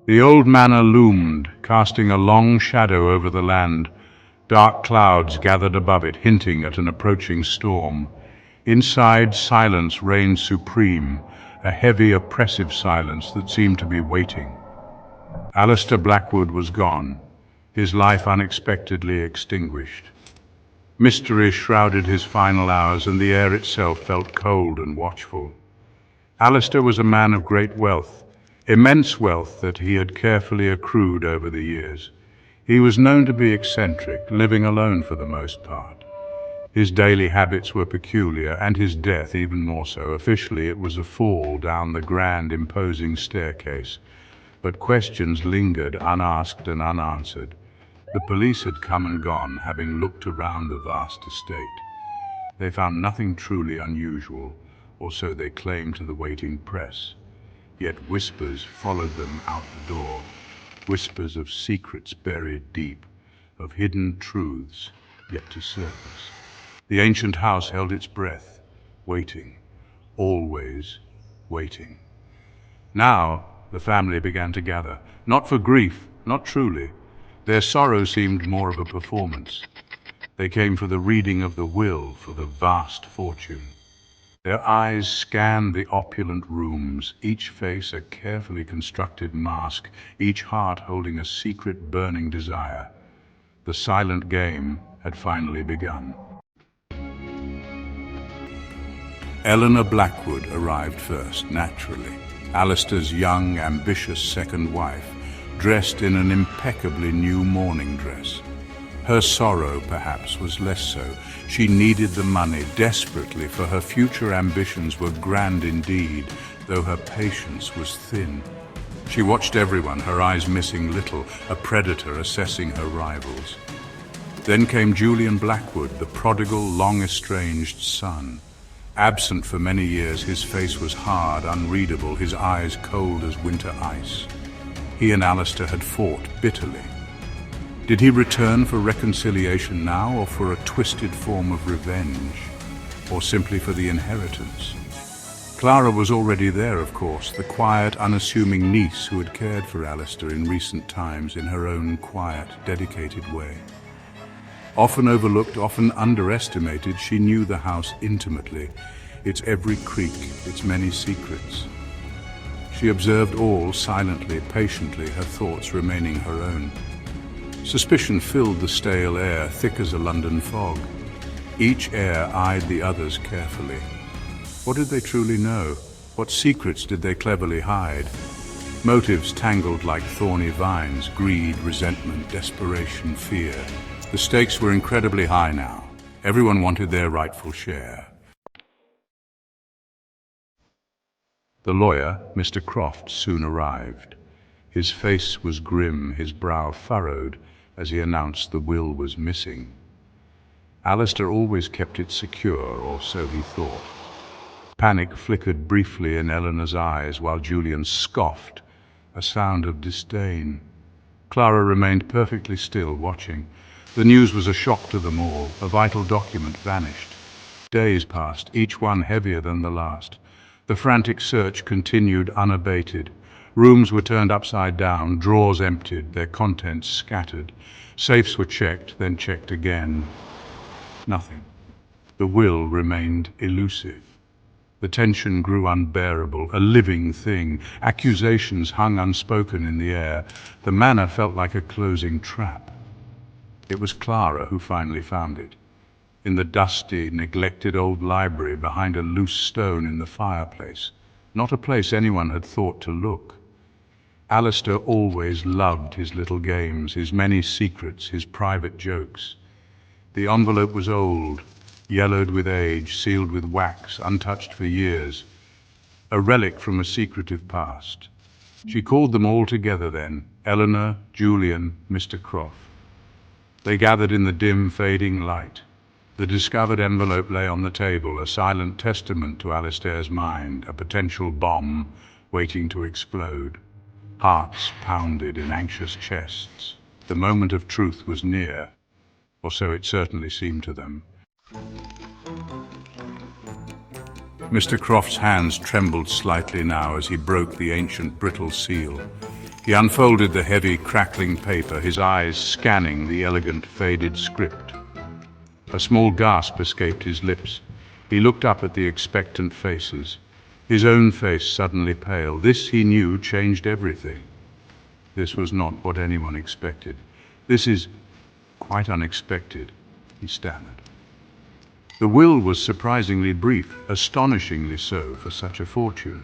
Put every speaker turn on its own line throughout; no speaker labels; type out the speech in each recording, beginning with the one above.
The old manor loomed, casting a long shadow over the land. Dark clouds gathered above it, hinting at an approaching storm. Inside, silence reigned supreme, a heavy, oppressive silence that seemed to be waiting. Alistair Blackwood was gone, his life unexpectedly extinguished. Mystery shrouded his final hours, and the air itself felt cold and watchful. Alistair was a man of great wealth, immense wealth that he had carefully accrued over the years. He was known to be eccentric, living alone for the most part. His daily habits were peculiar, and his death even more so. Officially, it was a fall down the grand, imposing staircase. But questions lingered, unasked and unanswered. The police had come and gone, having looked around the vast estate. They found nothing truly unusual, or so they claimed to the waiting press. Yet whispers followed them out the door, whispers of secrets buried deep, of hidden truths yet to surface. The ancient house held its breath, waiting, always waiting. Now the family began to gather, not for grief, not truly. Their sorrow seemed more of a performance. They came for the reading of the will for the vast fortune. Their eyes scanned the opulent rooms, each face a carefully constructed mask, each heart holding a secret burning desire. The silent game had finally begun. Eleanor Blackwood arrived first, naturally. Alistair's young, ambitious second wife, dressed in an impeccably new mourning dress. Her sorrow, perhaps, was less so. She needed the money desperately, for her future ambitions were grand indeed, though her patience was thin. She watched everyone, her eyes missing little, a predator assessing her rivals. Then came Julian Blackwood, the prodigal, long-estranged son. Absent for many years, his face was hard, unreadable, his eyes cold as winter ice. He and Alistair had fought bitterly. Did he return for reconciliation now, or for a twisted form of revenge, or simply for the inheritance? Clara was already there, of course, the quiet, unassuming niece who had cared for Alistair in recent times in her own quiet, dedicated way. Often overlooked, often underestimated, she knew the house intimately, its every creak, its many secrets. She observed all silently, patiently, her thoughts remaining her own. Suspicion filled the stale air, thick as a London fog. Each heir eyed the others carefully. What did they truly know? What secrets did they cleverly hide? Motives tangled like thorny vines, greed, resentment, desperation, fear. The stakes were incredibly high now. Everyone wanted their rightful share. The lawyer, Mr. Croft, soon arrived. His face was grim, his brow furrowed, as he announced the will was missing. Alistair always kept it secure, or so he thought. Panic flickered briefly in Eleanor's eyes, while Julian scoffed, a sound of disdain. Clara remained perfectly still, watching. The news was a shock to them all. A vital document vanished. Days passed, each one heavier than the last. The frantic search continued unabated. Rooms were turned upside down, drawers emptied, their contents scattered. Safes were checked, then checked again. Nothing. The will remained elusive. The tension grew unbearable, a living thing. Accusations hung unspoken in the air. The manor felt like a closing trap. It was Clara who finally found it, in the dusty, neglected old library behind a loose stone in the fireplace. Not a place anyone had thought to look. Alistair always loved his little games, his many secrets, his private jokes. The envelope was old, yellowed with age, sealed with wax, untouched for years, a relic from a secretive past. She called them all together then, Eleanor, Julian, Mr. Croft. They gathered in the dim, fading light. The discovered envelope lay on the table, a silent testament to Alistair's mind, a potential bomb waiting to explode. Hearts pounded in anxious chests. The moment of truth was near, or so it certainly seemed to them. Mr. Croft's hands trembled slightly now as he broke the ancient brittle seal. He unfolded the heavy, crackling paper, his eyes scanning the elegant, faded script. A small gasp escaped his lips. He looked up at the expectant faces. His own face suddenly pale. This, he knew, changed everything. This was not what anyone expected. This is quite unexpected, he stammered. The will was surprisingly brief, astonishingly so for such a fortune.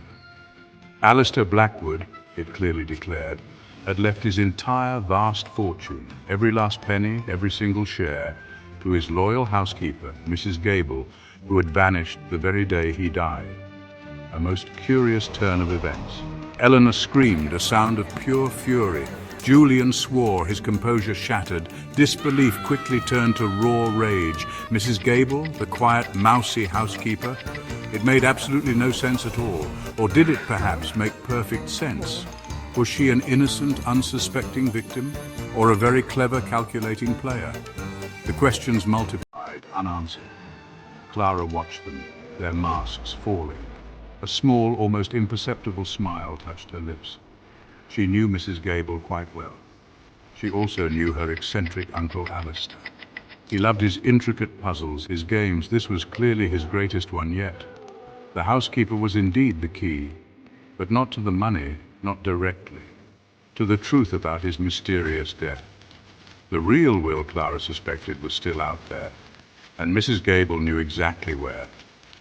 Alistair Blackwood, it clearly declared, had left his entire vast fortune, every last penny, every single share, to his loyal housekeeper, Mrs. Gable, who had vanished the very day he died. A most curious turn of events. Eleanor screamed, a sound of pure fury. Julian swore, his composure shattered. Disbelief quickly turned to raw rage. Mrs. Gable, the quiet, mousy housekeeper? It made absolutely no sense at all. Or did it perhaps make perfect sense? Was she an innocent, unsuspecting victim? Or a very clever, calculating player? The questions multiplied, unanswered. Clara watched them, their masks falling. A small, almost imperceptible smile touched her lips. She knew Mrs. Gable quite well. She also knew her eccentric Uncle Alistair. He loved his intricate puzzles, his games. This was clearly his greatest one yet. The housekeeper was indeed the key, but not to the money, not directly. To the truth about his mysterious death. The real will, Clara suspected, was still out there, and Mrs. Gable knew exactly where.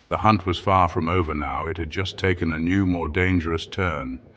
The hunt was far from over now. It had just taken a new, more dangerous turn.